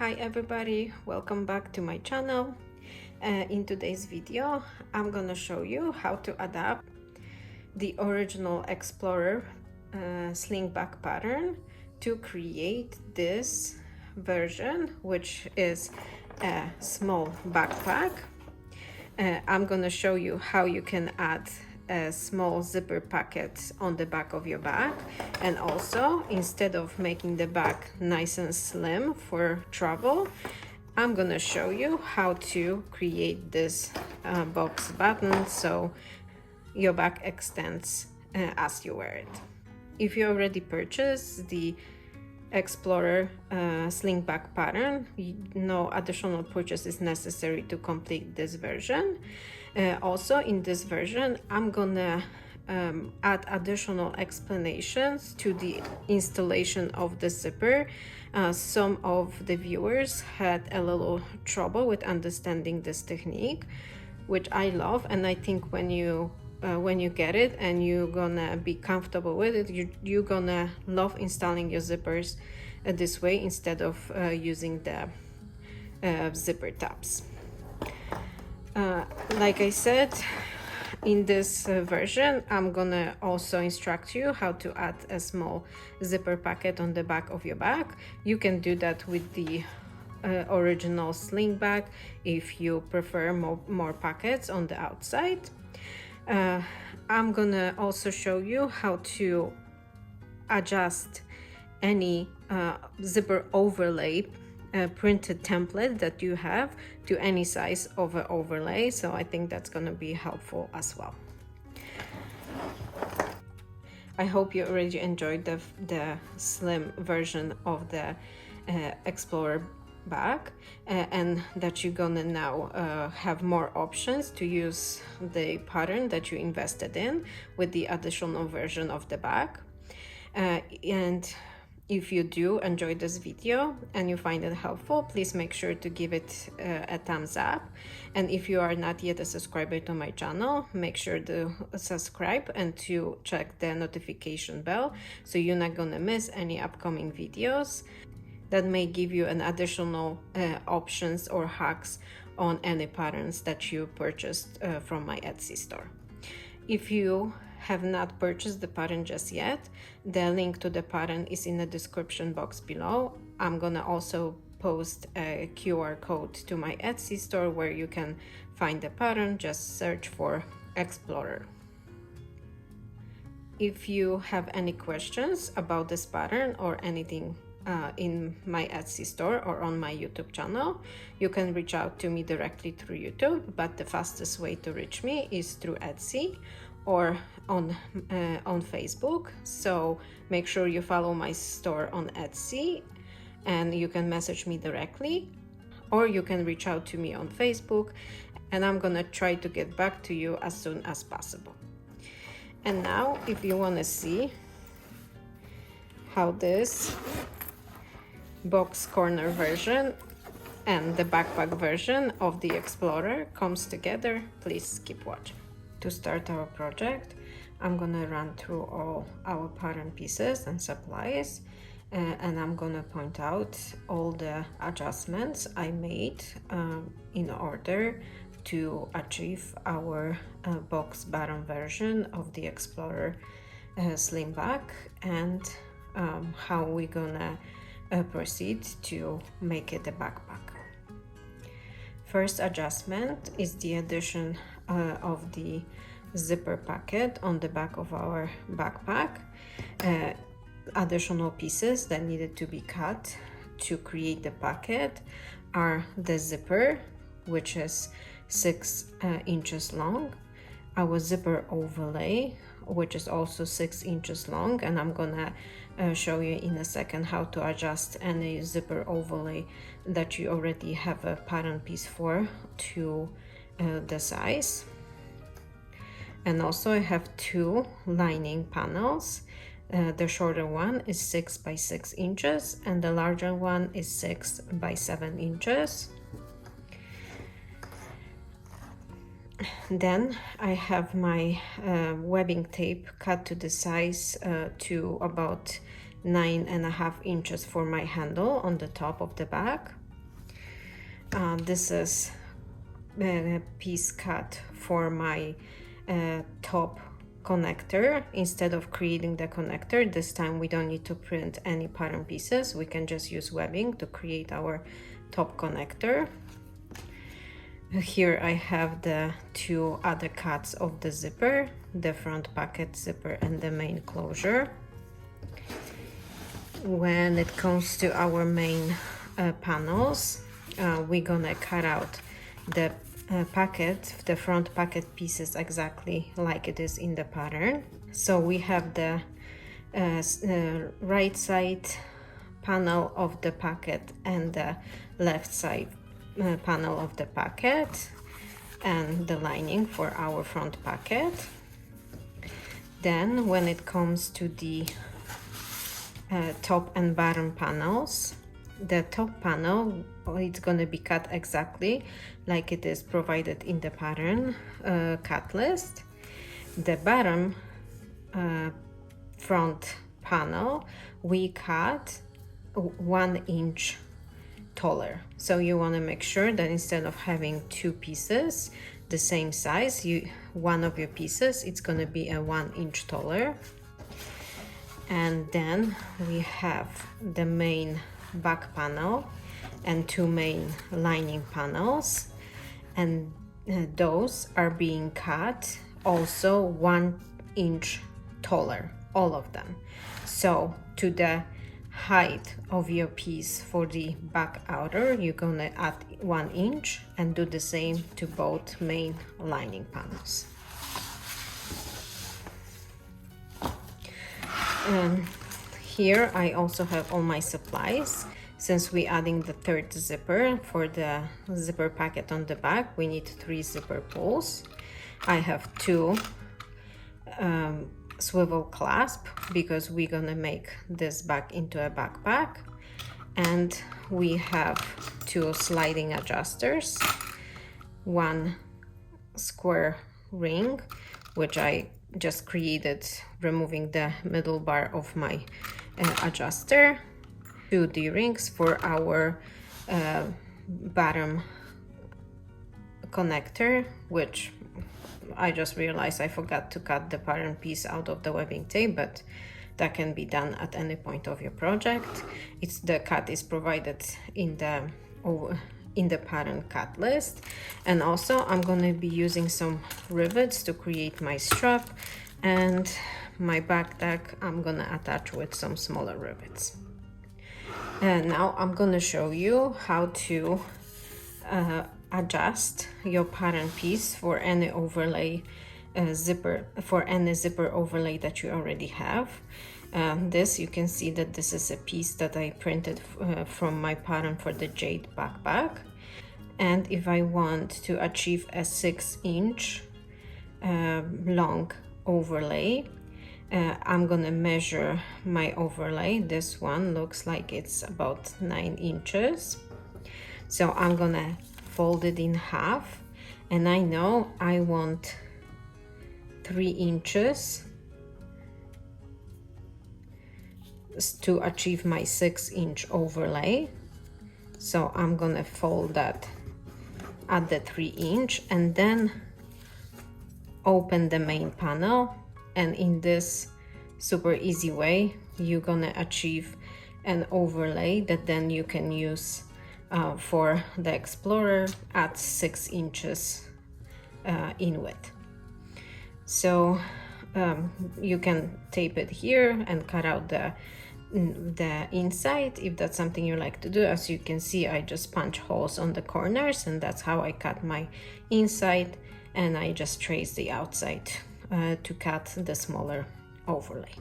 Hi everybody, welcome back to my channel. In today's video I'm gonna show you how to adapt the original Explorer slingback pattern to create this version, which is a small backpack. I'm gonna show you how you can add a small zipper pocket on the back of your bag, and also instead of making the bag nice and slim for travel, I'm gonna show you how to create this box button so your bag extends as you wear it. If you already purchased the Explorer slingback pattern, no additional purchase is necessary to complete this version. Also in this version I'm gonna add additional explanations to the installation of the zipper. Some of the viewers had a little trouble with understanding this technique, which I love, and I think when you get it and you're gonna be comfortable with it, you're gonna love installing your zippers this way instead of using the zipper tabs. Like I said, in this version I'm gonna also instruct you how to add a small zipper pocket on the back of your bag. You can do that with the original sling bag if you prefer more pockets on the outside. I'm gonna also show you how to adjust any zipper overlay printed template that you have to any size of an overlay, so I think that's gonna be helpful as well. I hope you already enjoyed the slim version of the Explorer bag, and that you're gonna now have more options to use the pattern that you invested in with the additional version of the bag. And if you do enjoy this video and you find it helpful, please make sure to give it a thumbs up. And if you are not yet a subscriber to my channel, make sure to subscribe and to check the notification bell so you're not gonna miss any upcoming videos that may give you an additional options or hacks on any patterns that you purchased from my Etsy store. If you have not purchased the pattern just yet, the link to the pattern is in the description box below. I'm gonna also post a QR code to my Etsy store where you can find the pattern. Just search for Explorer. If you have any questions about this pattern or anything in my Etsy store or on my YouTube channel, you can reach out to me directly through YouTube, but the fastest way to reach me is through Etsy or on Facebook. So make sure you follow my store on Etsy and you can message me directly, or you can reach out to me on Facebook and I'm gonna try to get back to you as soon as possible. And now if you want to see how this box corner version and the backpack version of the Explorer comes together, please keep watching. To start our project, I'm gonna run through all our pattern pieces and supplies, and I'm gonna point out all the adjustments I made in order to achieve our box bottom version of the Explorer slingback, and how we're gonna proceed to make it a backpack. First adjustment is the addition of the zipper pocket on the back of our backpack. Additional pieces that needed to be cut to create the pocket are the zipper, which is 6 inches long, our zipper overlay, which is also 6 inches long, and I'm gonna show you in a second how to adjust any zipper overlay that you already have a pattern piece for to the size. And also I have 2 lining panels. The shorter one is 6 by 6 inches and the larger one is 6 by 7 inches. Then I have my webbing tape cut to the size to about 9.5 inches for my handle on the top of the bag. This is a piece cut for my top connector. Instead of creating the connector, this time we don't need to print any pattern pieces. We can just use webbing to create our top connector. Here I have the two other cuts of the zipper, the front pocket zipper and the main closure. When it comes to our main panels, we're gonna cut out the the front pocket pieces exactly like it is in the pattern. So we have the right side panel of the pocket and the left side panel of the pocket and the lining for our front pocket. Then when it comes to the top and bottom panels, the top panel, it's going to be cut exactly like it is provided in the pattern cut list. The bottom front panel we cut 1 inch taller. So you want to make sure that instead of having two pieces the same size, one of your pieces it's going to be a 1 inch taller. And then we have the main back panel and two main lining panels, and those are being cut also 1 inch taller, all of them. So to the height of your piece for the back outer, you're gonna add 1 inch and do the same to both main lining panels. Here I also have all my supplies. Since we're adding the third zipper for the zipper pocket on the back, we need 3 zipper pulls. I have 2 swivel clasp because we're gonna make this bag into a backpack, and we have 2 sliding adjusters, 1 square ring which I just created removing the middle bar of my adjuster, 2 D-rings for our bottom connector, which I just realized I forgot to cut the pattern piece out of the webbing tape, but that can be done at any point of your project. The cut is provided in the pattern cut list. And also I'm going to be using some rivets to create my strap, and my back tag I'm going to attach with some smaller rivets. And now I'm going to show you how to adjust your pattern piece for any overlay zipper overlay that you already have. This, you can see that this is a piece that I printed from my pattern for the jade backpack. And if I want to achieve a 6-inch long overlay, I'm gonna measure my overlay. This one looks like it's about 9 inches. So I'm gonna fold it in half, and I know I want 3 inches to achieve my 6-inch overlay. So I'm gonna fold that at the 3-inch and then open the main panel, and in this super easy way you're gonna achieve an overlay that then you can use for the Explorer at 6 inches in width. So you can tape it here and cut out the inside if that's something you like to do. As you can see, I just punch holes on the corners, and that's how I cut my inside, and I just trace the outside to cut the smaller overlay.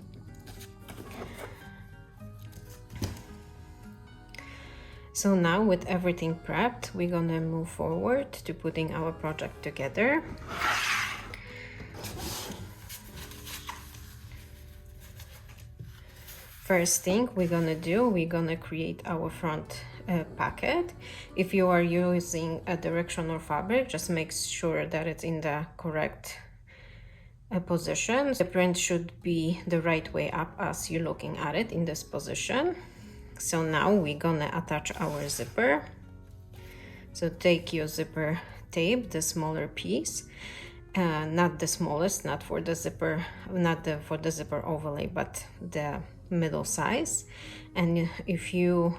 So now with everything prepped, we're gonna move forward to putting our project together. First thing we're gonna do, we're gonna create our front pocket. If you are using a directional fabric, just make sure that it's in the correct position. The print should be the right way up as you're looking at it in this position. So now we're gonna attach our zipper. So take your zipper tape, the smaller piece, not the smallest, not for the zipper, for the zipper overlay, but the middle size. And if you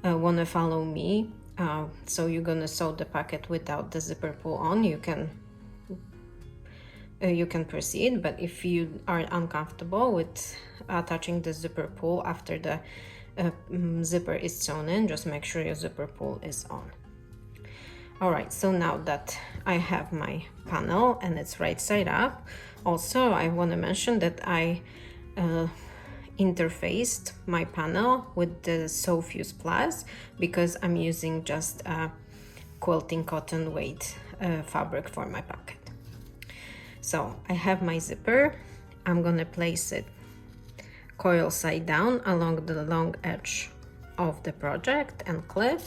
want to follow me, so you're gonna sew the pocket without the zipper pull on, you can proceed. But if you are uncomfortable with attaching the zipper pull after the zipper is sewn in, just make sure your zipper pull is on. All right, so now that I have my panel and it's right side up, also I want to mention that I interfaced my panel with the Sew Fuse Plus because I'm using just a quilting cotton weight fabric for my pocket. So I have my zipper. I'm gonna place it coil side down along the long edge of the project and clip.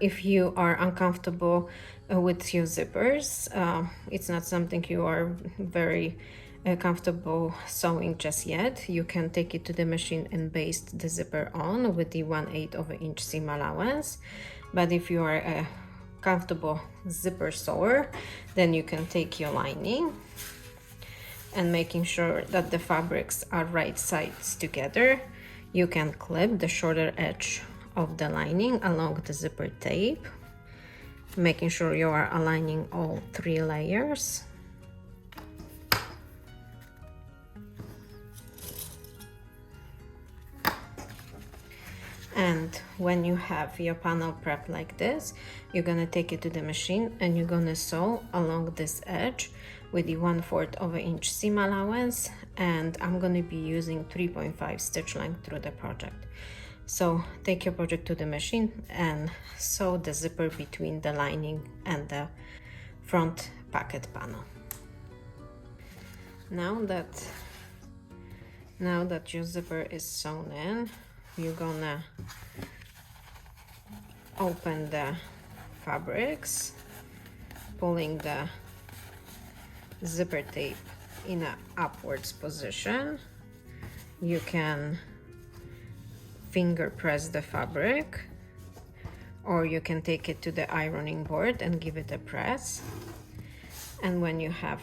If you are uncomfortable with your zippers, it's not something you are very comfortable sewing just yet, you can take it to the machine and baste the zipper on with the 1/8 of an inch seam allowance. But if you are a comfortable zipper sewer, then you can take your lining and making sure that the fabrics are right sides together, you can clip the shorter edge of the lining along the zipper tape, making sure you are aligning all 3 layers. And when you have your panel prepped like this, you're gonna take it to the machine and you're gonna sew along this edge with the 1/4 of an inch seam allowance, and I'm gonna be using 3.5 stitch length through the project. So take your project to the machine and sew the zipper between the lining and the front pocket panel. Now that your zipper is sewn in, you're gonna open the fabrics, pulling the zipper tape in an upwards position. You can finger press the fabric, or you can take it to the ironing board and give it a press. And when you have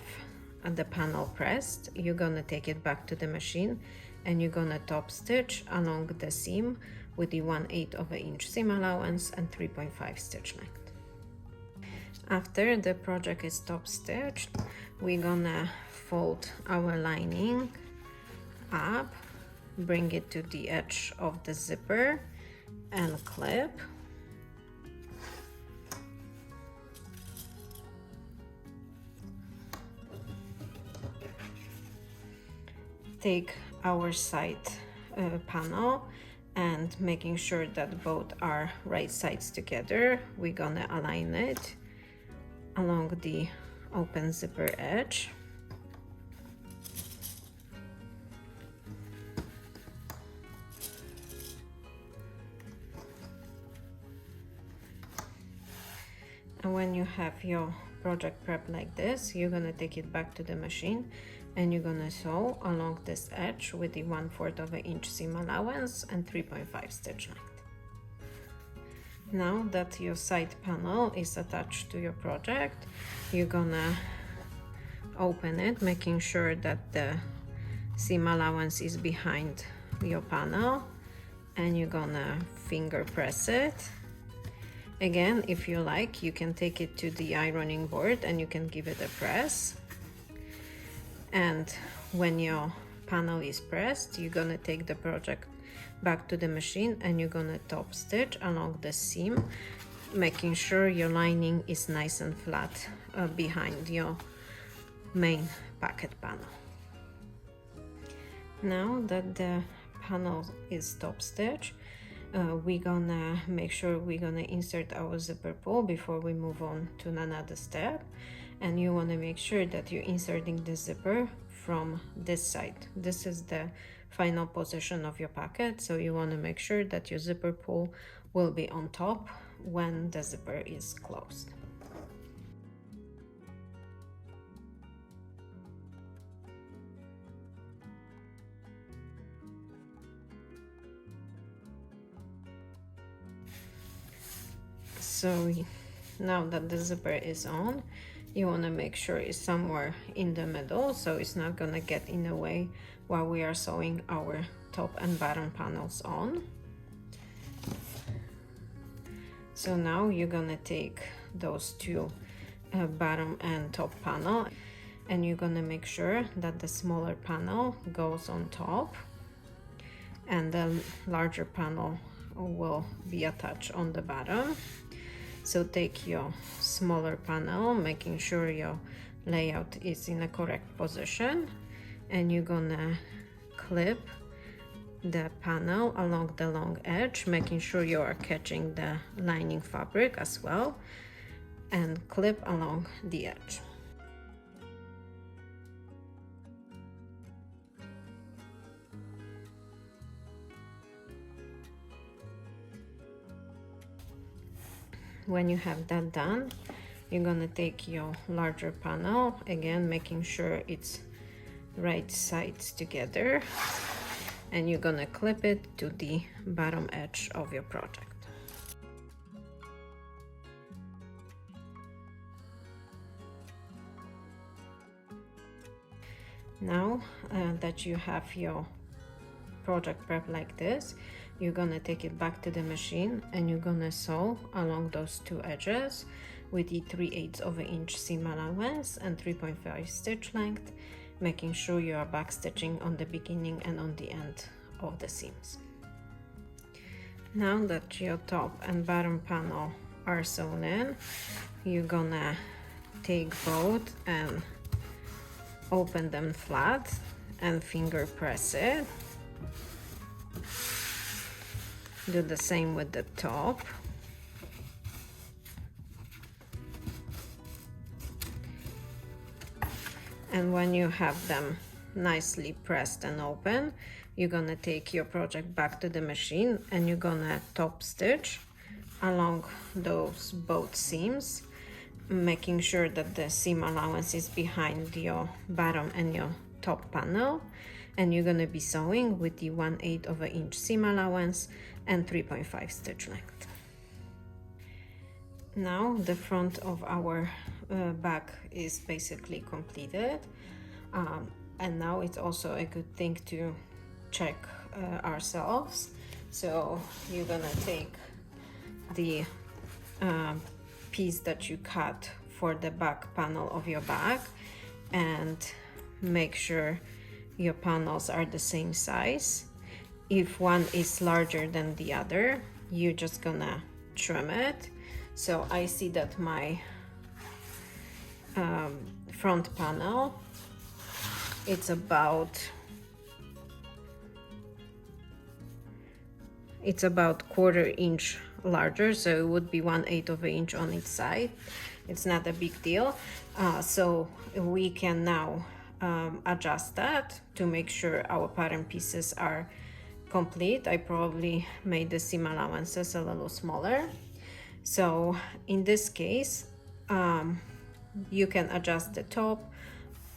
the panel pressed, you're gonna take it back to the machine and you're gonna top stitch along the seam with the 1/8 of an inch seam allowance and 3.5 stitch length. After the project is top stitched, we're gonna fold our lining up, bring it to the edge of the zipper and clip. Take our side panel and making sure that both are right sides together, we're gonna align it along the open zipper edge. And when you have your project prep like this, you're gonna take it back to the machine and you're gonna sew along this edge with the 1/4 of an inch seam allowance and 3.5 stitch length. Now that your side panel is attached to your project, you're gonna open it, making sure that the seam allowance is behind your panel, and you're gonna finger press it. Again, if you like, you can take it to the ironing board and you can give it a press. And when your panel is pressed, you're gonna take the project back to the machine and you're gonna top stitch along the seam, making sure your lining is nice and flat behind your main pocket panel. Now that the panel is top stitched, we're gonna make sure we're gonna insert our zipper pull before we move on to another step. And you want to make sure that you're inserting the zipper from this side. This is the final position of your pocket, so you want to make sure that your zipper pull will be on top when the zipper is closed. So now that the zipper is on, you want to make sure it's somewhere in the middle so it's not gonna get in the way while we are sewing our top and bottom panels on. So now you're gonna take those two bottom and top panel, and you're gonna make sure that the smaller panel goes on top and the larger panel will be attached on the bottom. So take your smaller panel, making sure your layout is in a correct position, and you're gonna clip the panel along the long edge, making sure you are catching the lining fabric as well, and clip along the edge. When you have that done, you're gonna take your larger panel, again making sure it's right sides together, and you're gonna clip it to the bottom edge of your project. Now that you have your project prep like this, you're gonna take it back to the machine and you're gonna sew along those two edges with the 3/8 of an inch seam allowance and 3.5 stitch length, making sure you are back stitching on the beginning and on the end of the seams. Now that your top and bottom panel are sewn in, you're gonna take both and open them flat and finger press it. Do the same with the top. And when you have them nicely pressed and open, you're gonna take your project back to the machine and you're gonna top stitch along those both seams, making sure that the seam allowance is behind your bottom and your top panel, and you're gonna be sewing with the 1/8 of an inch seam allowance and 3.5 stitch length. Now the front of our back is basically completed, and now it's also a good thing to check ourselves. So you're gonna take the piece that you cut for the back panel of your bag and make sure your panels are the same size. If one is larger than the other, you're just gonna trim it. So I see that my front panel, it's about 1/4 inch larger, so it would be 1/8 of an inch on each side. It's not a big deal. So we can now adjust that to make sure our pattern pieces are complete. I probably made the seam allowances a little smaller. So in this case, you can adjust the top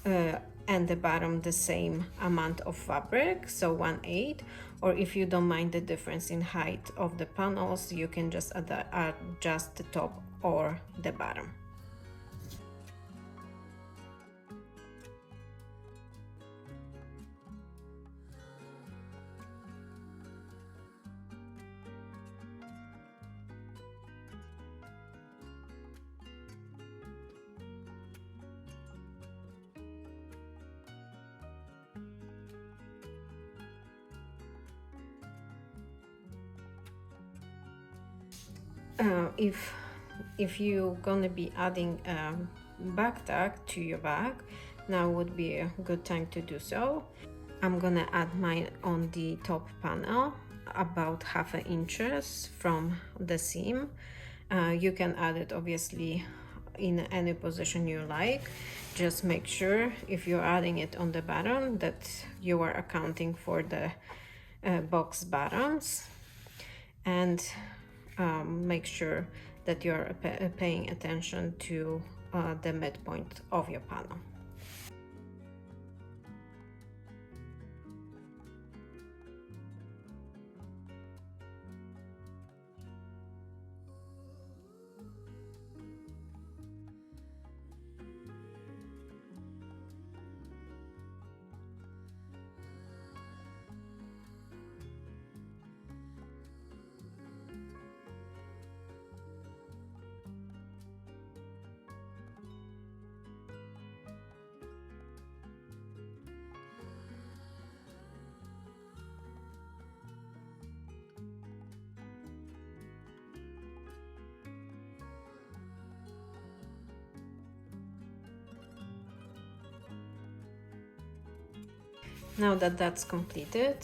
and the bottom the same amount of fabric, so 1/8, or if you don't mind the difference in height of the panels, you can just adjust the top or the bottom. If you're gonna be adding back tag to your bag, now would be a good time to do so. I'm gonna add mine on the top panel, about 1/2 inches from the seam. You can add it obviously in any position you like. Just make sure if you're adding it on the bottom that you are accounting for the box bottoms, and make sure that you're paying attention to the midpoint of your panel. Now that that's completed,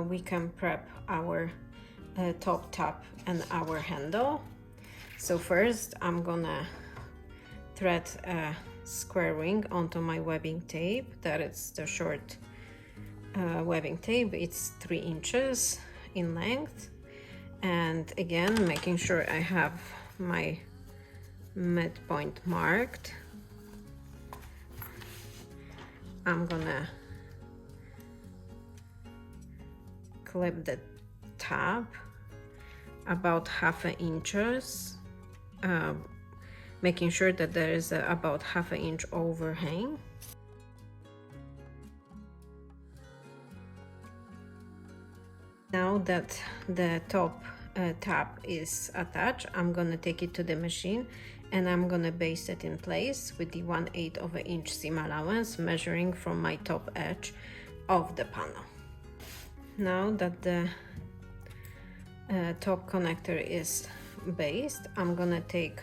we can prep our top tab and our handle. So first I'm gonna thread a square ring onto my webbing tape. That is the short webbing tape. It's 3 inches in length, and again making sure I have my midpoint marked. I'm gonna clip the tab about 1/2 inches, making sure that there is about 1/2 inch overhang. Now that the top tab is attached, I'm gonna take it to the machine and I'm gonna baste it in place with the 1/8 of an inch seam allowance, measuring from my top edge of the panel. Now that the top connector is based, I'm gonna take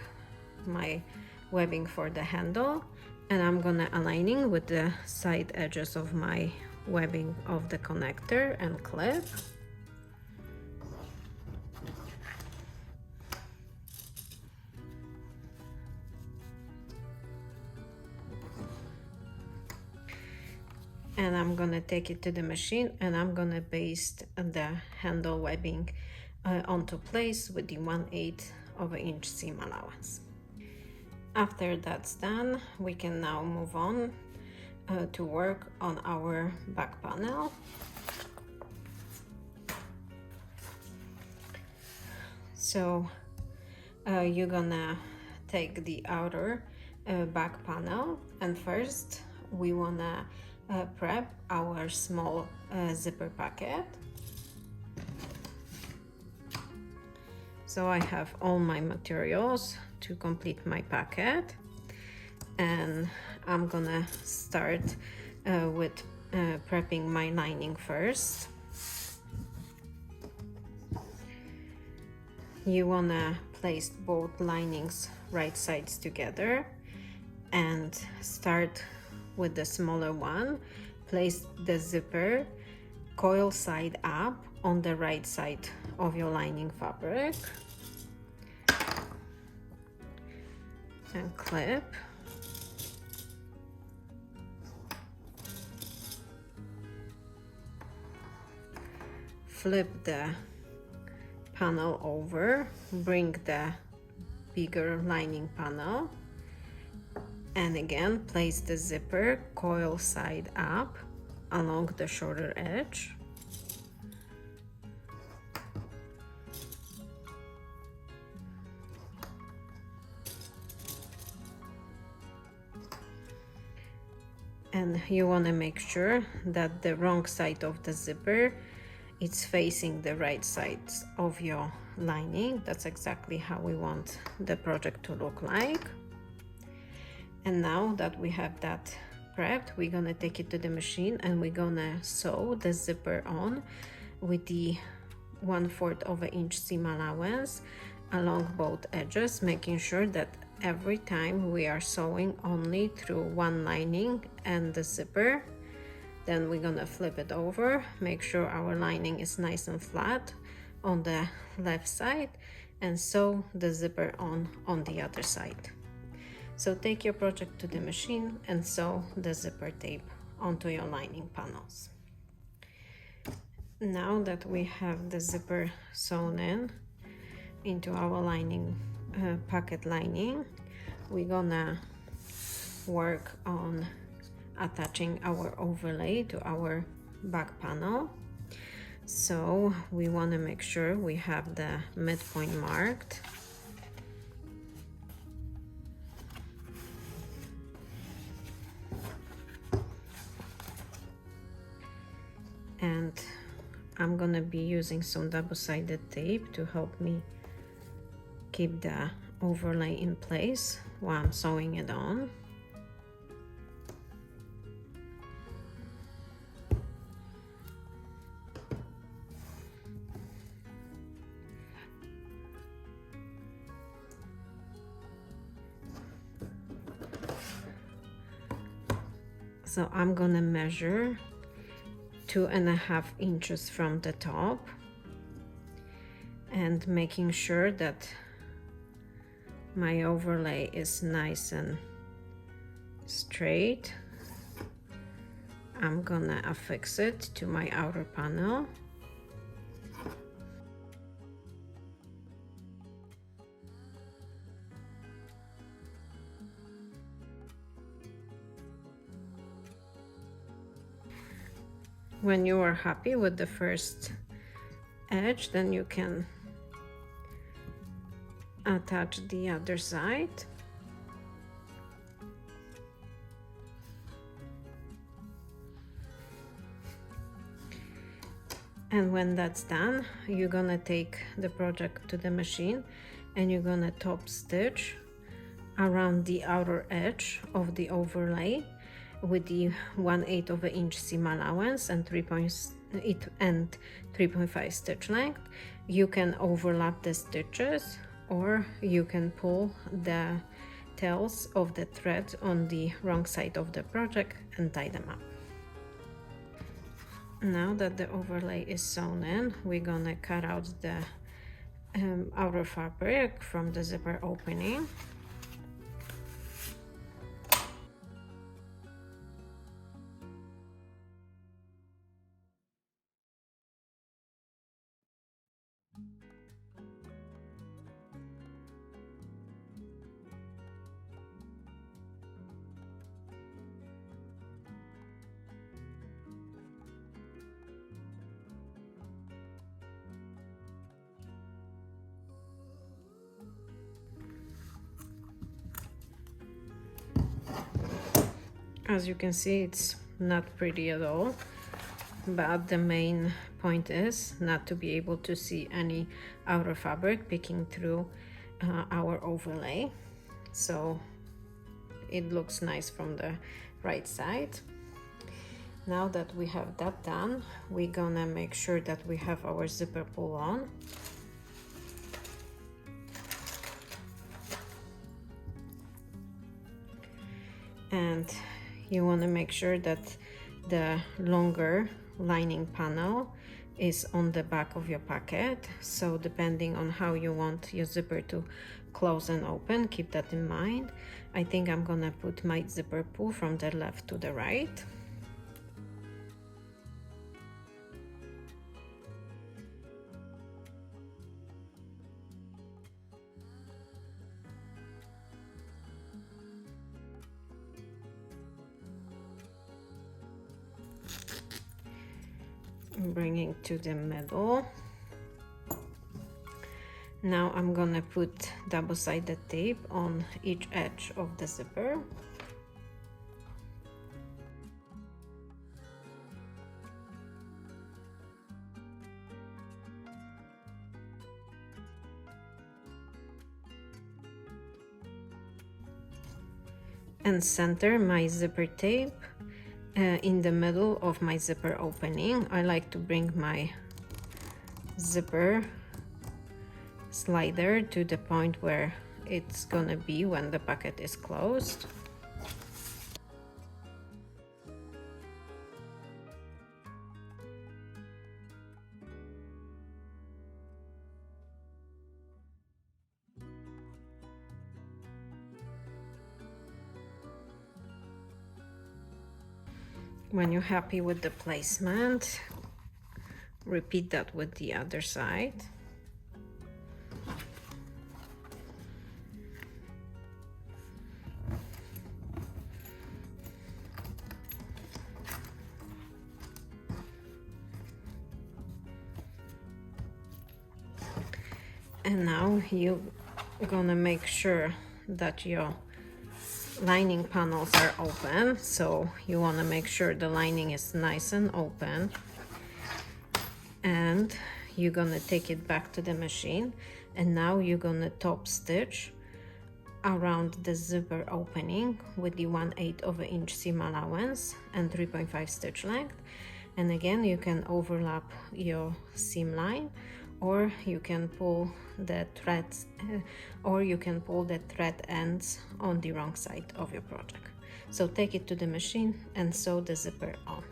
my webbing for the handle and I'm gonna aligning with the side edges of my webbing of the connector and clip. And I'm gonna take it to the machine and I'm gonna baste the handle webbing onto place with the 1/8 of an inch seam allowance. After that's done, we can now move on to work on our back panel. So you're gonna take the outer back panel, and first we wanna prep our small zipper pocket. So I have all my materials to complete my pocket, and I'm gonna start with prepping my lining first. You wanna place both linings right sides together and start with the smaller one. Place the zipper coil side up on the right side of your lining fabric and clip. Flip the panel over, bring the bigger lining panel, and again place the zipper coil side up along the shorter edge. And you want to make sure that the wrong side of the zipper it's facing the right sides of your lining. That's exactly how we want the project to look like. And now that we have that prepped, we're gonna take it to the machine and we're gonna sew the zipper on with the 1/4 of an inch seam allowance along both edges, making sure that every time we are sewing only through one lining and the zipper. Then we're gonna flip it over, make sure our lining is nice and flat on the left side, and sew the zipper on the other side. So take your project to the machine and sew the zipper tape onto your lining panels. Now that we have the zipper sewn into our lining, pocket lining, we're gonna work on attaching our overlay to our back panel. So we want to make sure we have the midpoint marked. And I'm gonna be using some double-sided tape to help me keep the overlay in place while I'm sewing it on. So I'm gonna measure 2.5 inches from the top, and making sure that my overlay is nice and straight, I'm gonna affix it to my outer panel. When you are happy with the first edge, then you can attach the other side. And when that's done, you're gonna take the project to the machine and you're gonna top stitch around the outer edge of the overlay with the 1/8 of an inch seam allowance and 3.5 stitch length. You can overlap the stitches, or you can pull the tails of the thread on the wrong side of the project and tie them up. Now that the overlay is sewn in, we're gonna cut out the outer fabric from the zipper opening. As you can see, it's not pretty at all, but the main point is not to be able to see any outer fabric peeking through our overlay, so it looks nice from the right side. Now that we have that done, we're gonna make sure that we have our zipper pull on. And you want to make sure that the longer lining panel is on the back of your packet. So depending on how you want your zipper to close and open, keep that in mind. I think I'm gonna put my zipper pull from the left to the right. Bringing to the middle. Now I'm gonna put double-sided tape on each edge of the zipper. And center my zipper tape in the middle of my zipper opening. I like to bring my zipper slider to the point where it's gonna be when the packet is closed. When you're happy with the placement, repeat that with the other side. And now you're gonna make sure that your lining panels are open, so you want to make sure the lining is nice and open, and you're gonna take it back to the machine, and now you're gonna top stitch around the zipper opening with the 1/8 of an inch seam allowance and 3.5 stitch length. And again, you can overlap your seam line, or you can pull the threads or you can pull the thread ends on the wrong side of your project. So take it to the machine and sew the zipper on.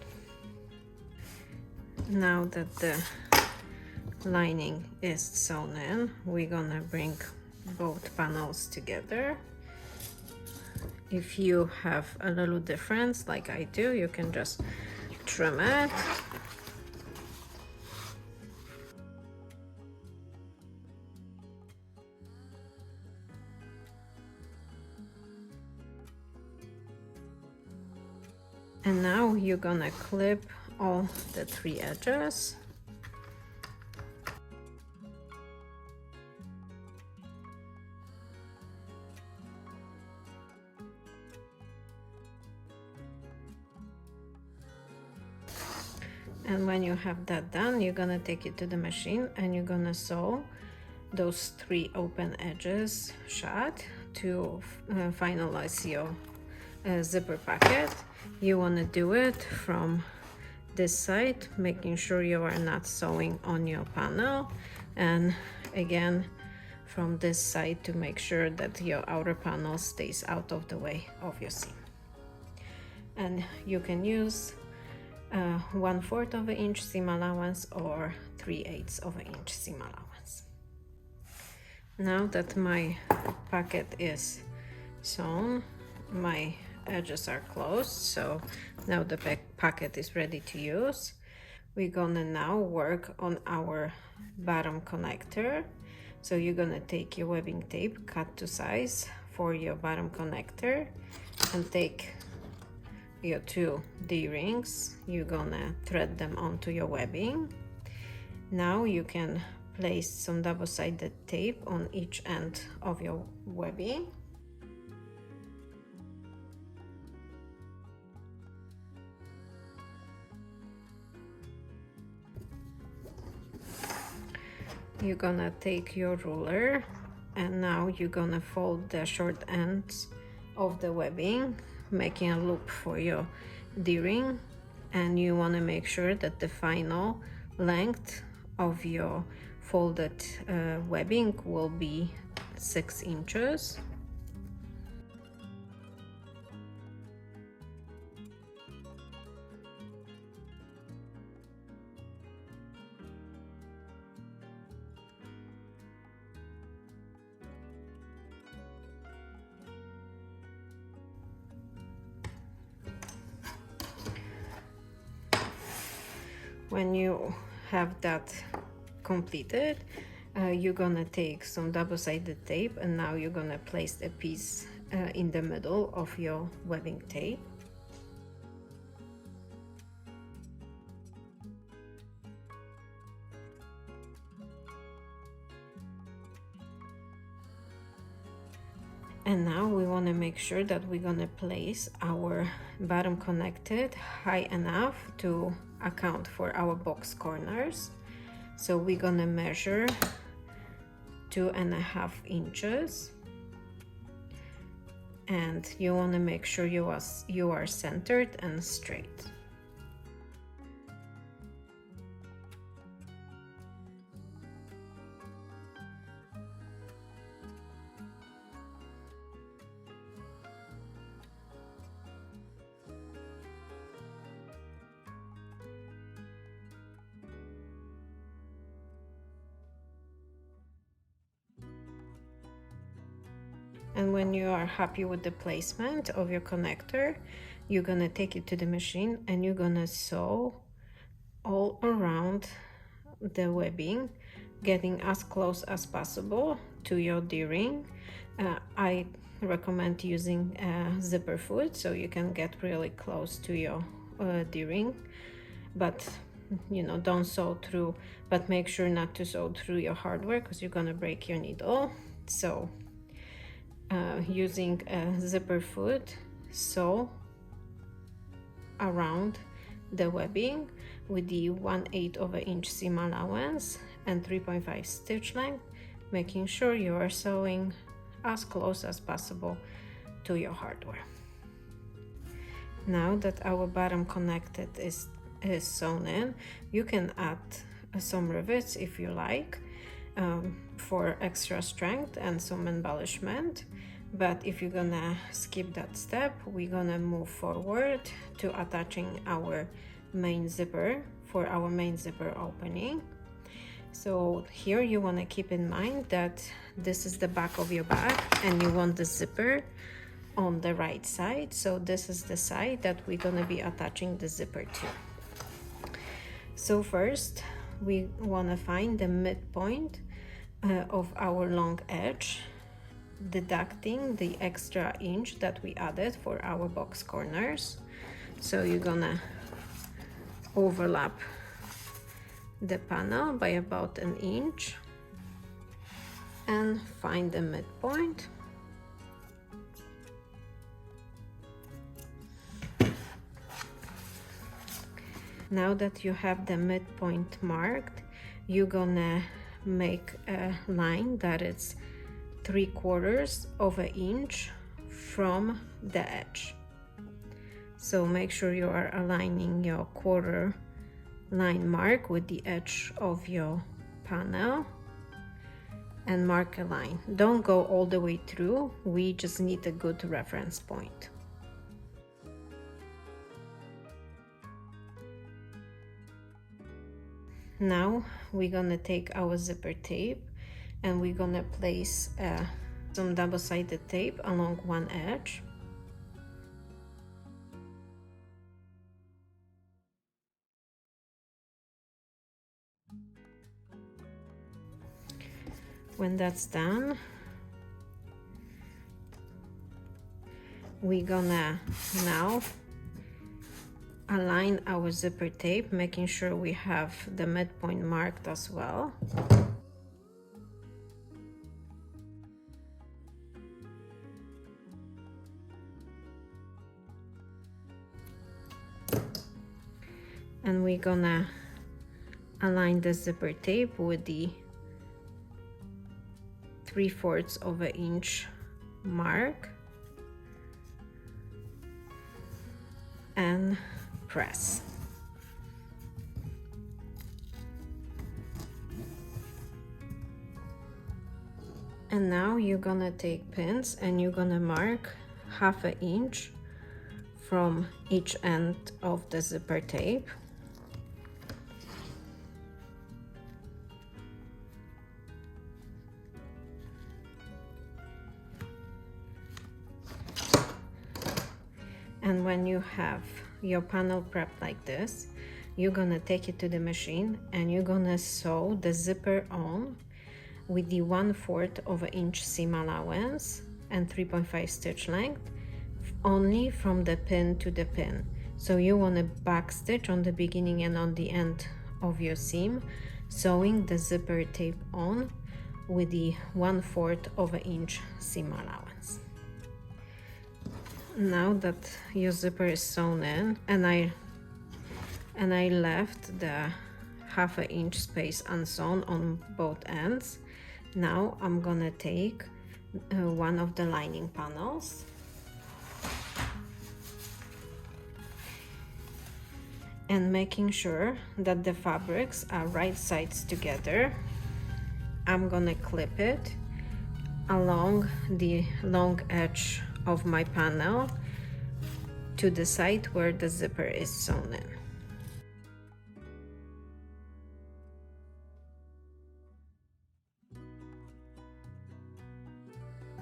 Now that the lining is sewn in, we're gonna bring both panels together. If you have a little difference like I do, you can just trim it. And now you're gonna clip all the 3 edges. And when you have that done, you're gonna take it to the machine and you're gonna sew those 3 open edges shut to finalize your zipper pocket. You want to do it from this side, making sure you are not sewing on your panel, and again from this side to make sure that your outer panel stays out of the way of your seam. And you can use 1/4 of an inch seam allowance or 3/8 of an inch seam allowance. Now that my pocket is sewn, my edges are closed, so now the pocket is ready to use. We're gonna now work on our bottom connector. So you're gonna take your webbing tape, cut to size for your bottom connector, and take your 2 D-rings. You're gonna thread them onto your webbing. Now you can place some double-sided tape on each end of your webbing. You're gonna take your ruler and now you're gonna fold the short ends of the webbing, making a loop for your D-ring, and you want to make sure that the final length of your folded webbing will be 6 inches. When you have that completed, you're gonna take some double-sided tape and now you're gonna place a piece in the middle of your webbing tape. And now we want to make sure that we're gonna place our bottom connected high enough to account for our box corners. So we're gonna measure 2.5 inches, and you want to make sure you are centered and straight. And when you are happy with the placement of your connector, you're gonna take it to the machine and you're gonna sew all around the webbing, getting as close as possible to your D-ring. I recommend using a zipper foot so you can get really close to your D-ring, but you know, don't sew through, but make sure not to sew through your hardware because you're gonna break your needle. So using a zipper foot, sew around the webbing with the 1/8 of an inch seam allowance and 3.5 stitch length, making sure you are sewing as close as possible to your hardware. Now that our bottom connected is sewn in, you can add some rivets if you like, for extra strength and some embellishment. But if you're gonna skip that step, we're gonna move forward to attaching our main zipper for our main zipper opening. So here you want to keep in mind that this is the back of your bag and you want the zipper on the right side. So this is the side that we're going to be attaching the zipper to. So first we want to find the midpoint of our long edge, deducting the extra inch that we added for our box corners. So you're gonna overlap the panel by about an inch and find the midpoint. Now that you have the midpoint marked, you're gonna make a line that is 3/4 of an inch from the edge. So make sure you are aligning your quarter line mark with the edge of your panel and mark a line. Don't go all the way through, we just need a good reference point. Now we're gonna take our zipper tape and we're gonna place some double-sided tape along one edge. When that's done, we're gonna now align our zipper tape, making sure we have the midpoint marked as well. And we're gonna align the zipper tape with the 3/4 of an inch mark and press. And now you're gonna take pins and you're gonna mark 1/2 inch from each end of the zipper tape. And when you have your panel prepped like this, you're gonna take it to the machine and you're gonna sew the zipper on with the 1/4 of an inch seam allowance and 3.5 stitch length, only from the pin to the pin. So you want to back stitch on the beginning and on the end of your seam, sewing the zipper tape on with the 1/4 of an inch seam allowance. Now that your zipper is sewn in, and I left the 1/2 inch space unsewn on both ends, now I'm gonna take one of the lining panels and making sure that the fabrics are right sides together, I'm gonna clip it along the long edge of my panel to the side where the zipper is sewn in.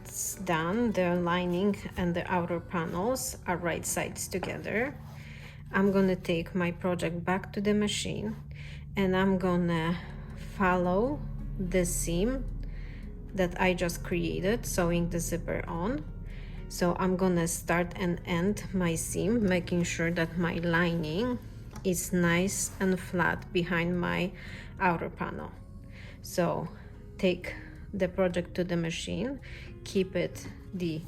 It's done. The lining and the outer panels are right sides together. I'm gonna take my project back to the machine and I'm gonna follow the seam that I just created, sewing the zipper on. So I'm gonna start and end my seam, making sure that my lining is nice and flat behind my outer panel. So take the project to the machine, keep it the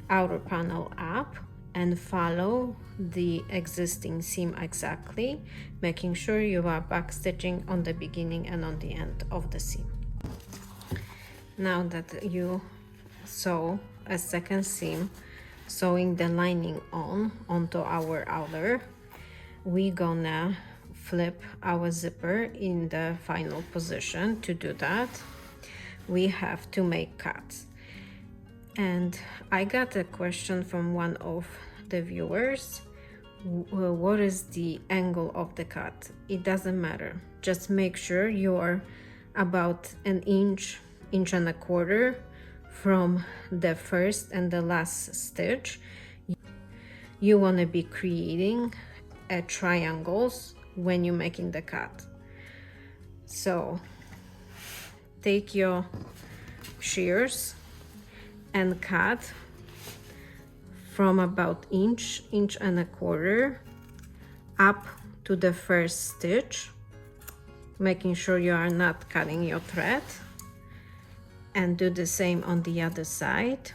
outer panel up and follow the existing seam exactly, making sure you are back stitching on the beginning and on the end of the seam. Now that you sew a second seam, sewing the lining onto our outer, we're gonna flip our zipper in the final position. To do that, we have to make cuts. And I got a question from one of the viewers, what is the angle of the cut. It doesn't matter. Just make sure you are about an inch and a quarter from the first and the last stitch. You want to be creating triangles when you're making the cut. So take your shears and cut from about inch and a quarter up to the first stitch, making sure you are not cutting your thread, and do the same on the other side.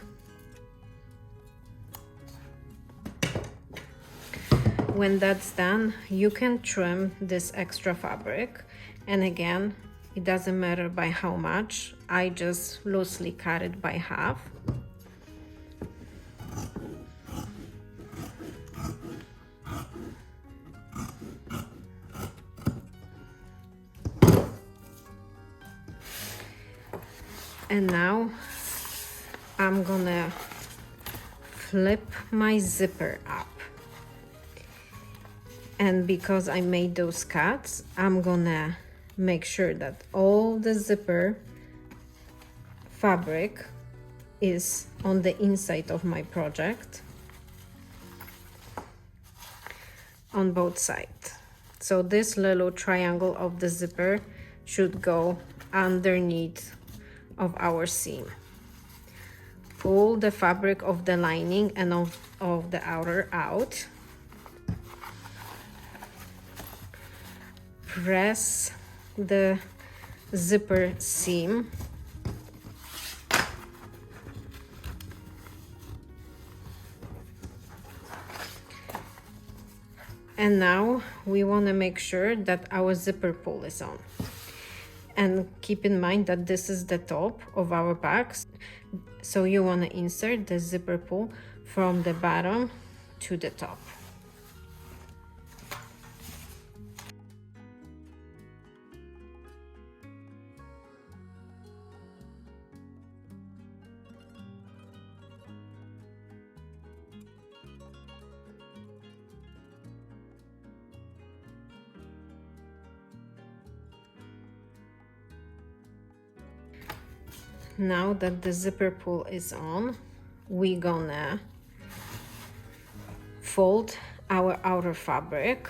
When that's done, you can trim this extra fabric, and again, it doesn't matter by how much. I just loosely cut it by half. And now I'm gonna flip my zipper up. And because I made those cuts, I'm gonna make sure that all the zipper fabric is on the inside of my project on both sides. So this little triangle of the zipper should go underneath of our seam. Pull the fabric of the lining and of the outer out. Press the zipper seam. And now we want to make sure that our zipper pull is on. And keep in mind that this is the top of our box. So you want to insert the zipper pull from the bottom to the top. Now that the zipper pull is on, we're gonna fold our outer fabric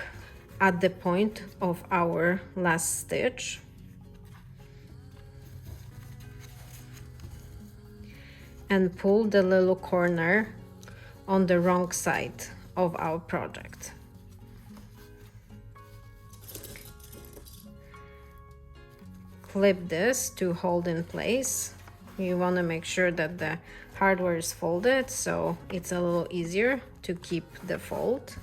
at the point of our last stitch. And pull the little corner on the wrong side of our project. Clip this to hold in place. You want to make sure that the hardware is folded, so it's a little easier to keep the fold.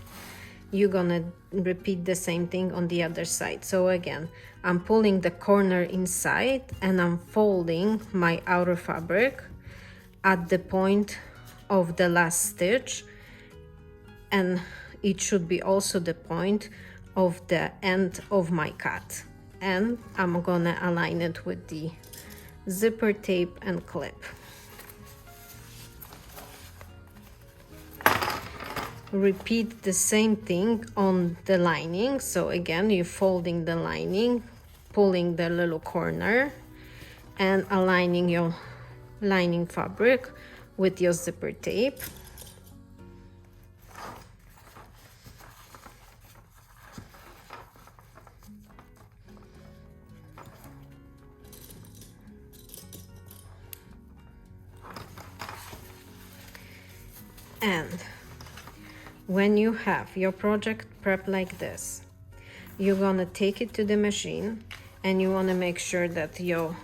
You're gonna repeat the same thing on the other side. So again, I'm pulling the corner inside and I'm folding my outer fabric at the point of the last stitch, and it should be also the point of the end of my cut. And I'm gonna align it with the zipper tape and clip. Repeat the same thing on the lining. So again, you're folding the lining, pulling the little corner, and aligning your lining fabric with your zipper tape. And when you have your project prepped like this, you're gonna take it to the machine and you wanna make sure that your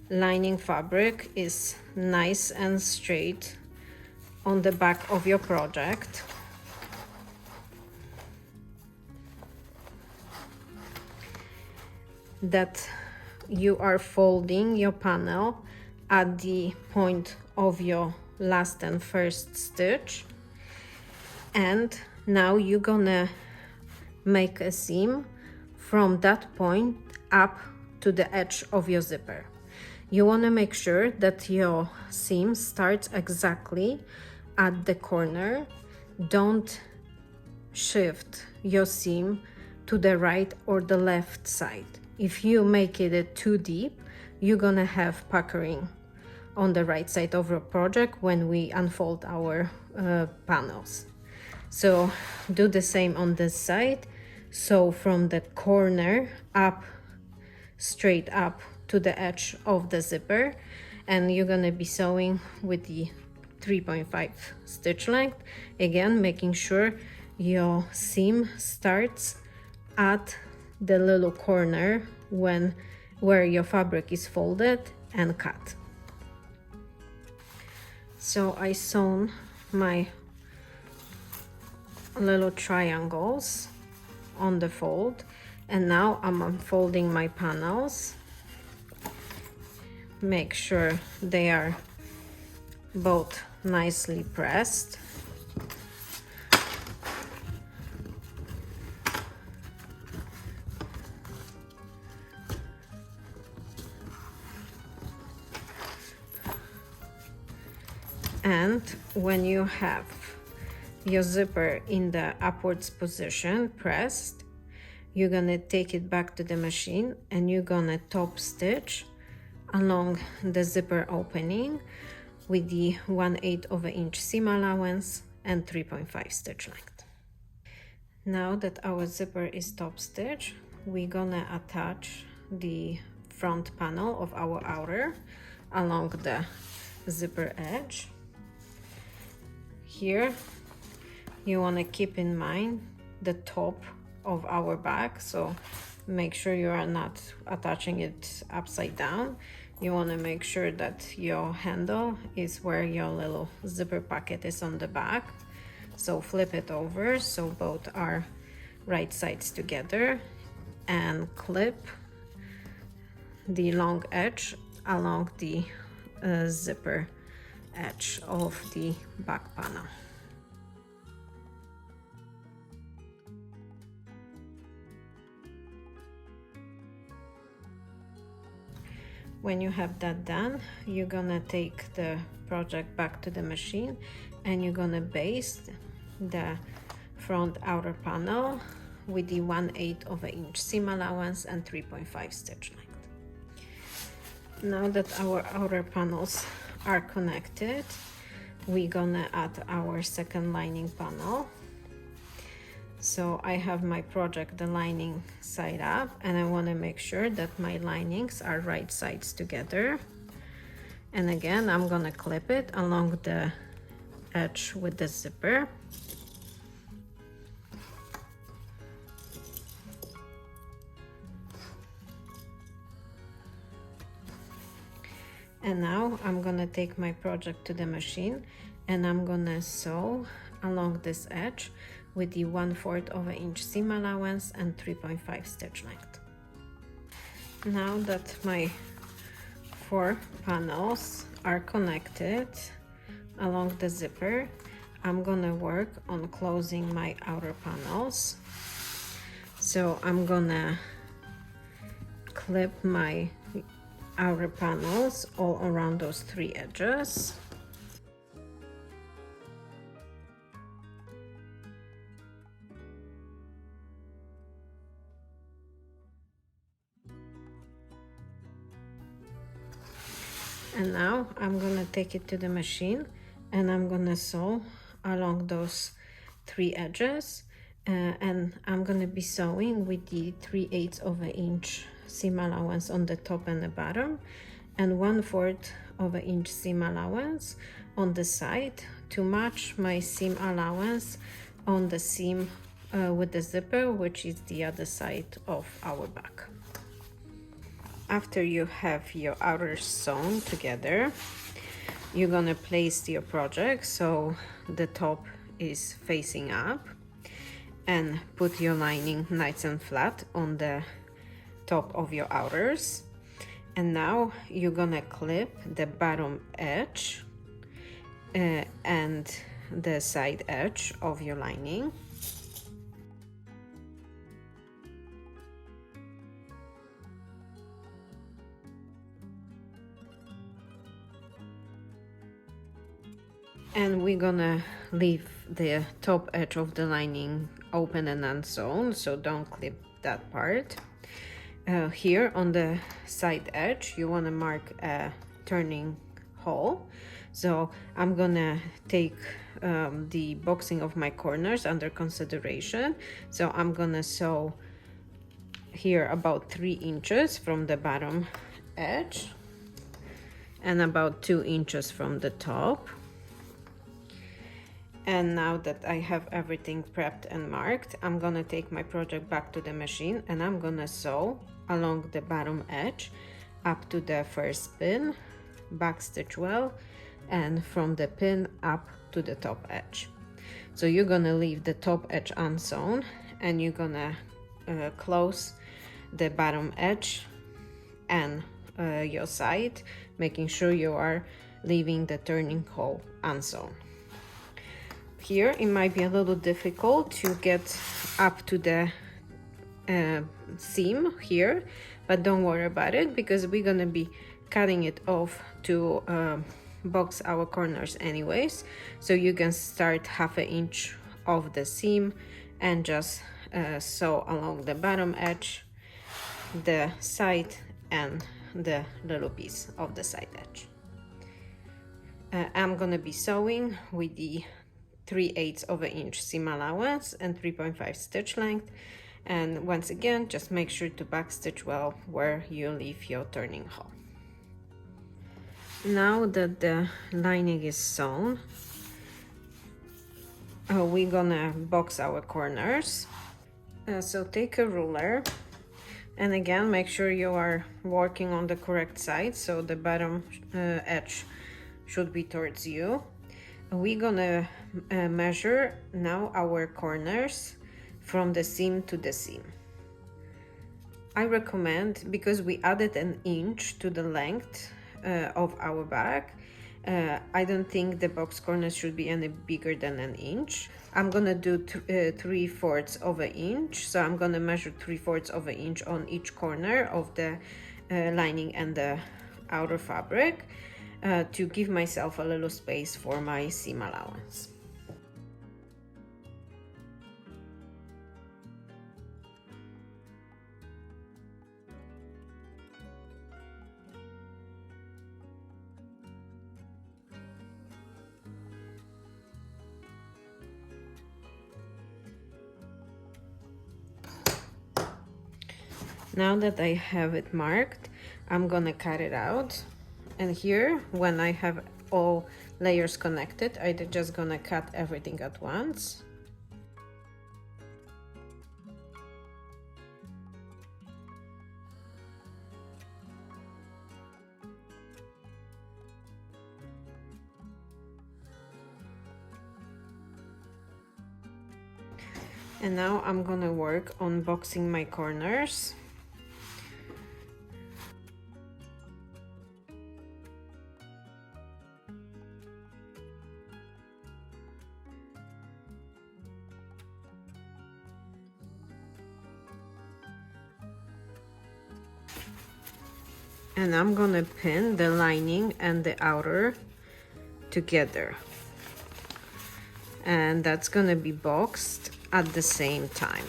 lining fabric is nice and straight on the back of your project. That you are folding your panel at the point of your last and first stitch, and now you're gonna make a seam from that point up to the edge of your zipper. You want to make sure that your seam starts exactly at the corner. Don't shift your seam to the right or the left side. If you make it too deep, you're gonna have puckering on the right side of your project when we unfold our panels. So do the same on this side. So from the corner up, straight up to the edge of the zipper, and you're gonna be sewing with the 3.5 stitch length, again making sure your seam starts at the little corner where your fabric is folded and cut. So I sewn my little triangles on the fold, and now I'm unfolding my panels. Make sure they are both nicely pressed. And when you have your zipper in the upwards position pressed, you're gonna take it back to the machine and you're gonna top stitch along the zipper opening with the 1/8 of an inch seam allowance and 3.5 stitch length. Now that our zipper is top stitched, we're gonna attach the front panel of our outer along the zipper edge. Here you want to keep in mind the top of our bag, so make sure you are not attaching it upside down. You want to make sure that your handle is where your little zipper pocket is on the back. So flip it over so both are right sides together and clip the long edge along the zipper edge of the back panel. When you have that done, you're gonna take the project back to the machine and you're gonna baste the front outer panel with the 1/8 of an inch seam allowance and 3.5 stitch length. Now that our outer panels are connected, we're gonna add our second lining panel. So I have my project, the lining side up, and I want to make sure that my linings are right sides together. And again, I'm gonna clip it along the edge with the zipper. And now I'm gonna take my project to the machine and I'm gonna sew along this edge with the 1/4 of an inch seam allowance and 3.5 stitch length. Now that my 4 panels are connected along the zipper, I'm gonna work on closing my outer panels. So I'm gonna clip my outer panels all around those 3 edges. And now I'm gonna take it to the machine and I'm gonna sew along those 3 edges, and I'm gonna be sewing with the 3/8 of an inch seam allowance on the top and the bottom and 1/4 of an inch seam allowance on the side to match my seam allowance on the seam with the zipper, which is the other side of our back. After you have your outers sewn together, you're gonna place your project so the top is facing up and put your lining nice and flat on the top of your outers. And now you're gonna clip the bottom edge and the side edge of your lining. And we're gonna leave the top edge of the lining open and unsewn, so don't clip that part. Here on the side edge you want to mark a turning hole, so I'm gonna take the boxing of my corners under consideration. So I'm gonna sew here about 3 inches from the bottom edge and about 2 inches from the top. And now that I have everything prepped and marked, I'm gonna take my project back to the machine and I'm gonna sew along the bottom edge up to the first pin, back stitch well, and from the pin up to the top edge. So you're gonna leave the top edge unsewn and you're gonna close the bottom edge and your side, making sure you are leaving the turning hole unsewn. Here it might be a little difficult to get up to the seam here, but don't worry about it because we're gonna be cutting it off to box our corners anyways. So you can start 1/2 inch of the seam and just sew along the bottom edge, the side, and the little piece of the side edge. I'm gonna be sewing with the 3/8 of an inch seam allowance and 3.5 stitch length. And once again, just make sure to back stitch well where you leave your turning hole. Now that the lining is sewn, we're gonna box our corners. So take a ruler and again make sure you are working on the correct side, so the bottom edge should be towards you. We're gonna measure now our corners from the seam to the seam. I recommend, because we added an inch to the length of our bag, I don't think the box corners should be any bigger than an inch. I'm gonna do 3/4 of an inch, so I'm gonna measure 3/4 of an inch on each corner of the lining and the outer fabric to give myself a little space for my seam allowance. Now that I have it marked, I'm gonna cut it out. And here, when I have all layers connected, I'm just gonna cut everything at once. And now I'm gonna work on boxing my corners. And I'm gonna pin the lining and the outer together. And that's gonna be boxed at the same time.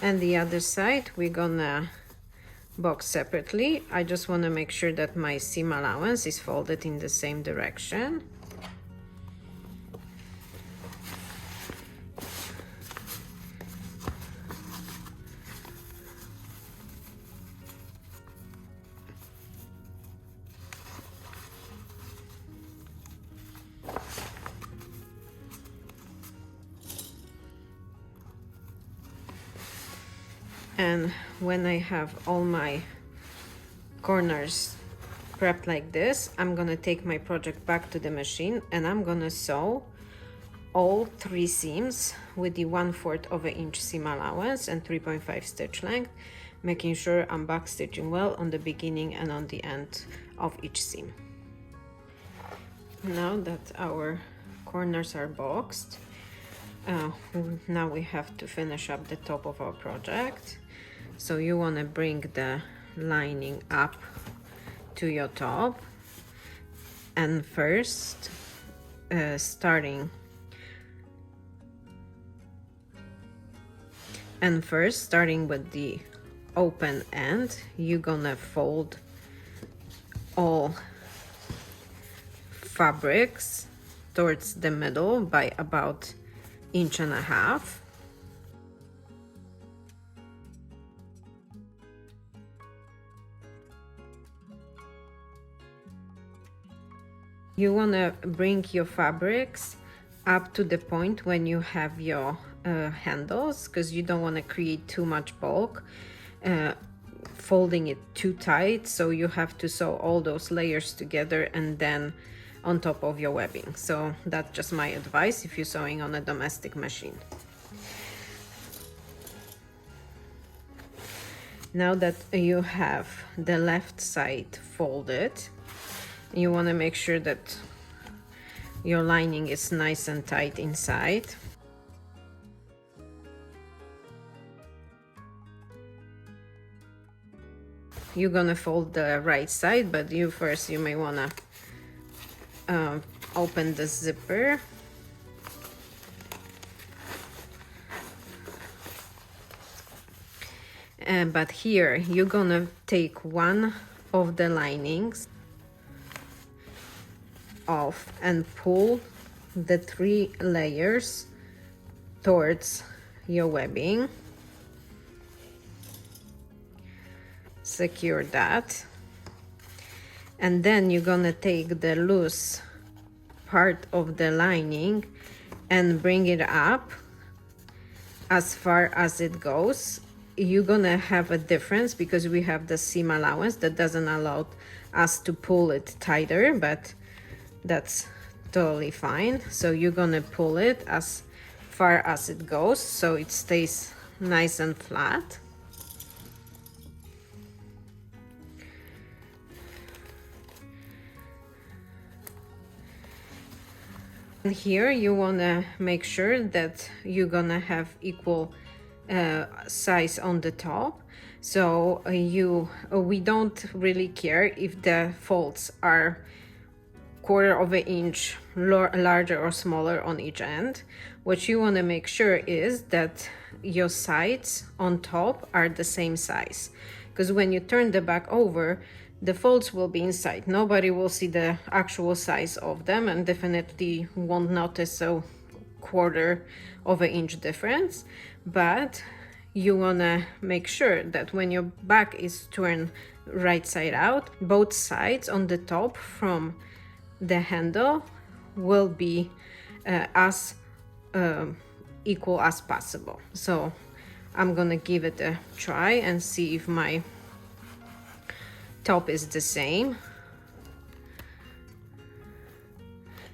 And the other side we're gonna box separately. I just want to make sure that my seam allowance is folded in the same direction. And when I have all my corners prepped like this, I'm gonna take my project back to the machine and I'm gonna sew all 3 seams with the 1/4 of an inch seam allowance and 3.5 stitch length, making sure I'm back stitching well on the beginning and on the end of each seam. Now that our corners are boxed, uh, now we have to finish up the top of our project. So you want to bring the lining up to your top, and first starting with the open end, you're gonna fold all fabrics towards the middle by about 1.5 inches. You want to bring your fabrics up to the point when you have your handles, because you don't want to create too much bulk, folding it too tight, so you have to sew all those layers together and then on top of your webbing. So that's just my advice if you're sewing on a domestic machine. Now that you have the left side folded, you want to make sure that your lining is nice and tight inside. You're gonna fold the right side, but you may wanna open the zipper. But here you're gonna take one of the linings off and pull the 3 layers towards your webbing. Secure that, and then you're gonna take the loose part of the lining and bring it up as far as it goes. You're gonna have a difference because we have the seam allowance that doesn't allow us to pull it tighter, but that's totally fine. So you're gonna pull it as far as it goes so it stays nice and flat. And here you want to make sure that you're gonna have equal size on the top. So we don't really care if the folds are 1/4 inch larger or smaller on each end. What you want to make sure is that your sides on top are the same size, because when you turn the back over, the folds will be inside. Nobody will see the actual size of them and definitely won't notice a 1/4 inch difference. But you want to make sure that when your back is turned right side out, both sides on the top from the handle will be as equal as possible. So I'm gonna give it a try and see if my top is the same.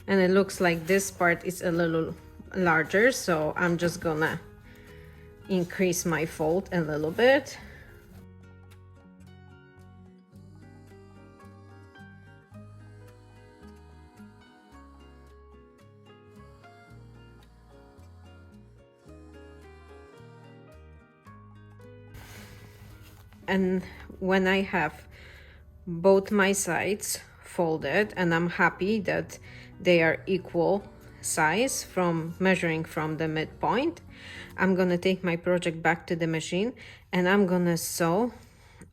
And it looks like this part is a little larger, so I'm just gonna increase my fold a little bit. And when I have both my sides folded and I'm happy that they are equal size from measuring from the midpoint, I'm gonna take my project back to the machine and I'm gonna sew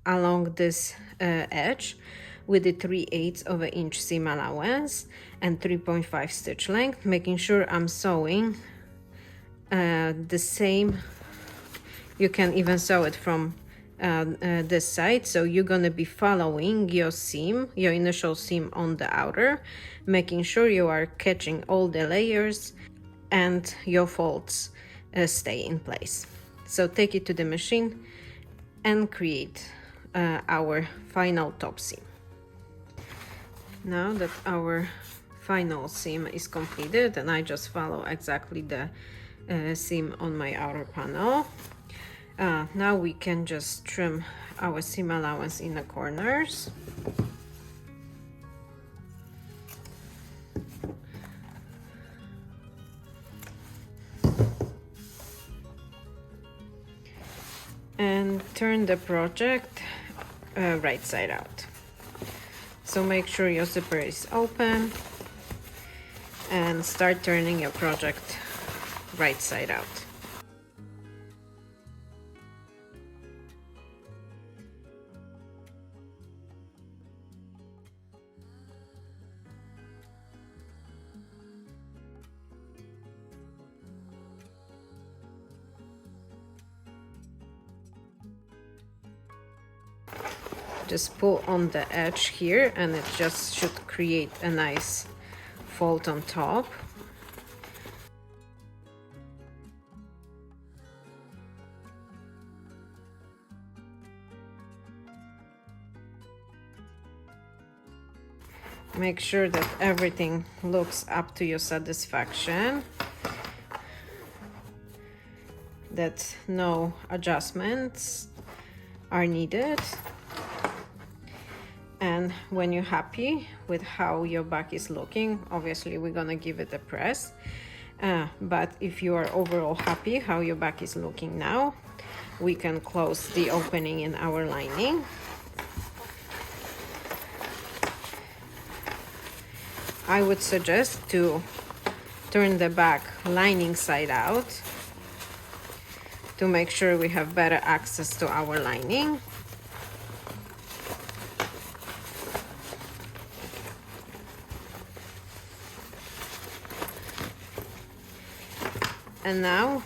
along this edge with the 3/8 inch seam allowance and 3.5 stitch length, making sure I'm sewing the same. You can even sew it from this side, so you're gonna be following your seam, your initial seam on the outer, making sure you are catching all the layers and your folds stay in place. So take it to the machine and create our final top seam. Now that our final seam is completed and I just follow exactly the seam on my outer panel, now we can just trim our seam allowance in the corners. turn the project right side out. So make sure your zipper is open and start turning your project right side out. Just pull on the edge here and it just should create a nice fold on top. Make sure that everything looks up to your satisfaction, that no adjustments are needed. And when you're happy with how your back is looking, obviously we're gonna give it a press. But if you are overall happy how your back is looking now, we can close the opening in our lining. I would suggest to turn the back lining side out to make sure we have better access to our lining. And now,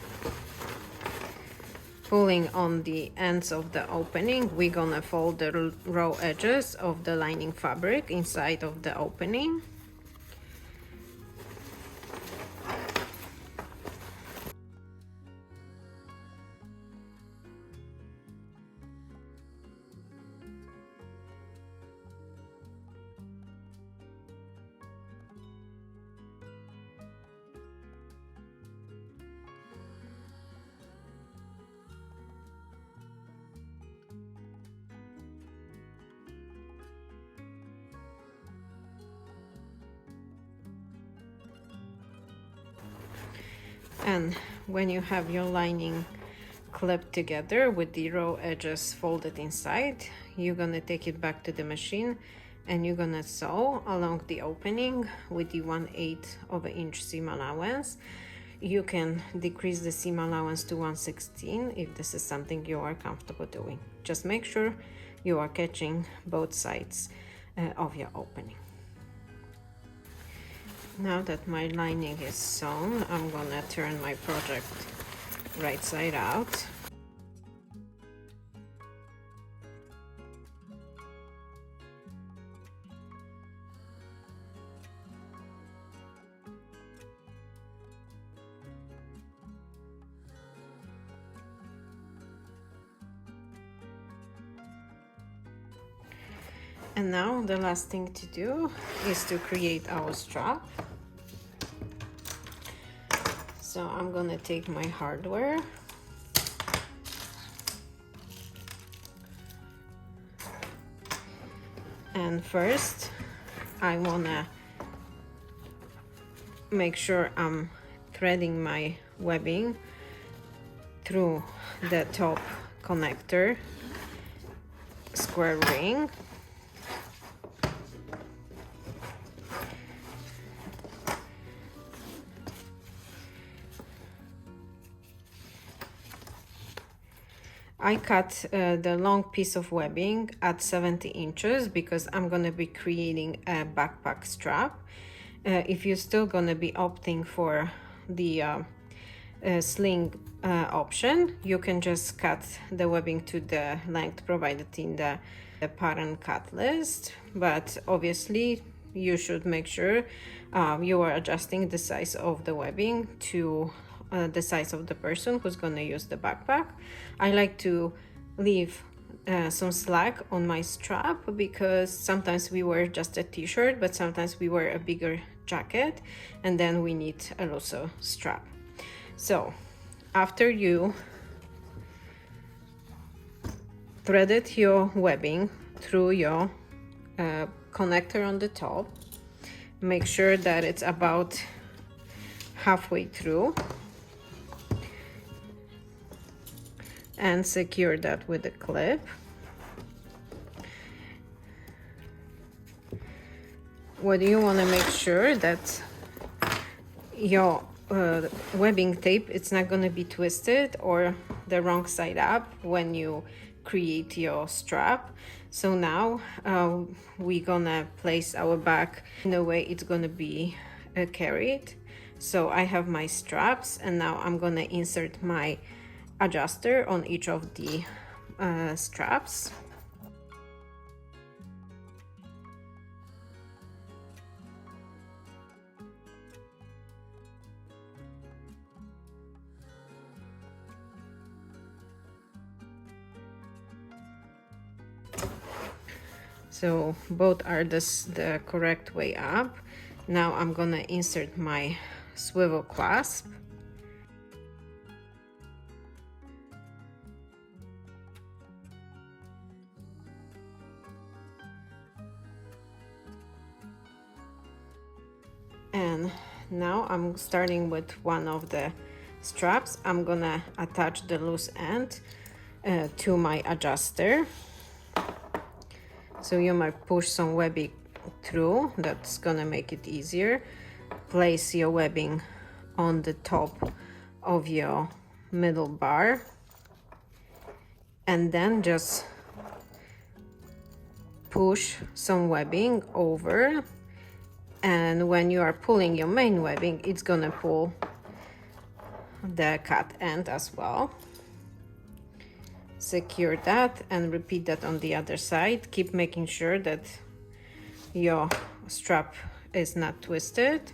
pulling on the ends of the opening, we're gonna fold the raw edges of the lining fabric inside of the opening. And when you have your lining clipped together with the raw edges folded inside, you're gonna take it back to the machine and you're gonna sew along the opening with the 1/8 of an inch seam allowance. You can decrease the seam allowance to 1/16 if this is something you are comfortable doing. Just make sure you are catching both sides of your opening. Now that my lining is sewn, I'm gonna turn my project right side out. And now the last thing to do is to create our strap. So I'm gonna take my hardware and first I wanna make sure I'm threading my webbing through the top connector square ring. I cut the long piece of webbing at 70 inches because I'm gonna be creating a backpack strap. If you're still gonna be opting for the sling option, you can just cut the webbing to the length provided in the pattern cut list, but obviously you should make sure you are adjusting the size of the webbing to the size of the person who's gonna use the backpack. I like to leave some slack on my strap because sometimes we wear just a t-shirt, but sometimes we wear a bigger jacket and then we need a looser strap. So after you threaded your webbing through your connector on the top, make sure that it's about halfway through. and secure that with a clip. What you want to make sure that your webbing tape, it's not going to be twisted or the wrong side up when you create your strap. So now we're gonna place our bag in a way it's gonna be carried. So I have my straps, and now I'm gonna insert my adjuster on each of the straps. So both are the correct way up. Now I'm gonna insert my swivel clasp. And now I'm starting with one of the straps. I'm gonna attach the loose end to my adjuster. So you might push some webbing through, that's gonna make it easier. Place your webbing on the top of your middle bar, and then just push some webbing over, and when you are pulling your main webbing, it's gonna pull the cut end as well. Secure that and repeat that on the other side. Keep making sure that your strap is not twisted.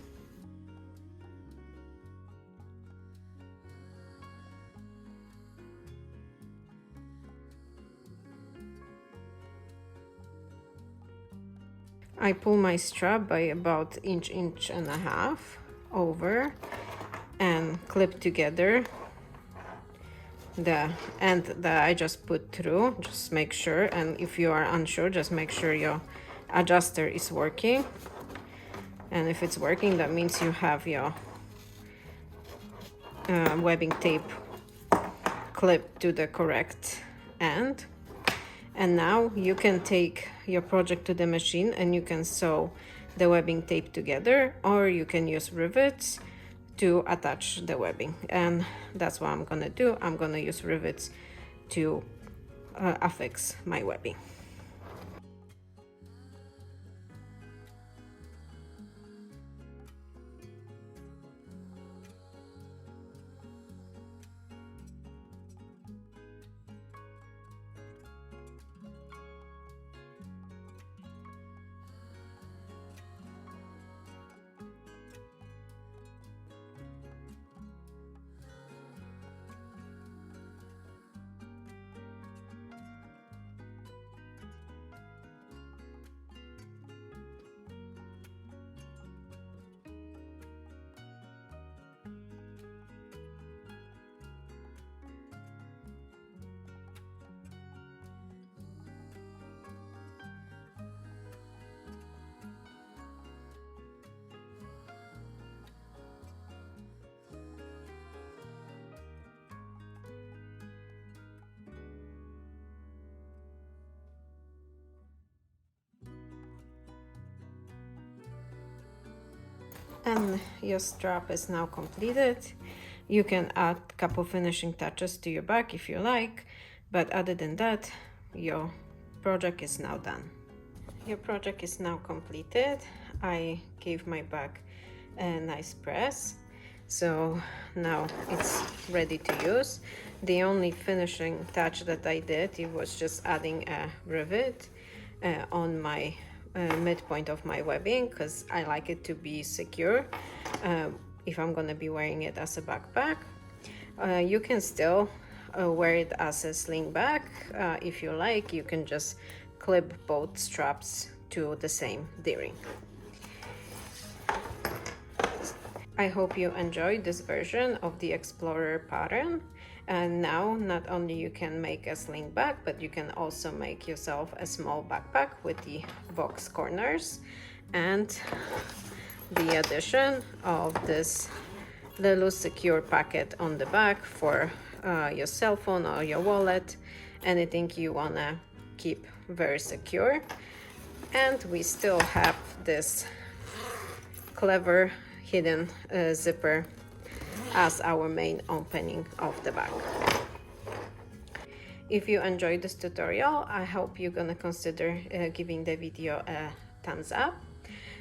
I pull my strap by about inch and a half over and clip together the end that I just put through. Just make sure, and if you are unsure, just make sure your adjuster is working, and if it's working, that means you have your webbing tape clipped to the correct end. And now you can take your project to the machine and you can sew the webbing tape together, or you can use rivets to attach the webbing, and that's what I'm gonna do. I'm gonna use rivets to affix my webbing. And your strap is now completed. You can add a couple finishing touches to your bag if you like, but other than that, your project is now done. Your project is now completed. I gave my bag a nice press, so now it's ready to use. The only finishing touch that I did, it was just adding a rivet on my midpoint of my webbing, because I like it to be secure if I'm gonna be wearing it as a backpack. You can still wear it as a sling bag if you like. You can just clip both straps to the same D-ring. I hope you enjoyed this version of the Explorer pattern. And now not only you can make a sling bag, but you can also make yourself a small backpack with the box corners and the addition of this little secure packet on the back for your cell phone or your wallet, anything you wanna keep very secure. And we still have this clever hidden zipper as our main opening of the bag. If you enjoyed this tutorial, I hope you're gonna consider giving the video a thumbs up.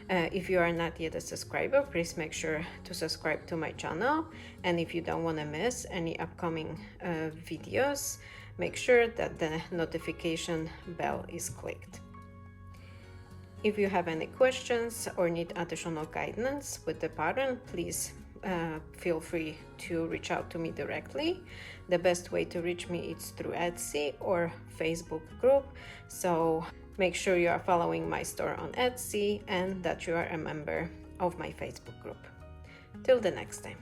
If you are not yet a subscriber, please make sure to subscribe to my channel. And if you don't want to miss any upcoming videos, make sure that the notification bell is clicked. If you have any questions or need additional guidance with the pattern, please feel free to reach out to me directly. The best way to reach me is through Etsy or Facebook group. So make sure you are following my store on Etsy and that you are a member of my Facebook group. Till the next time.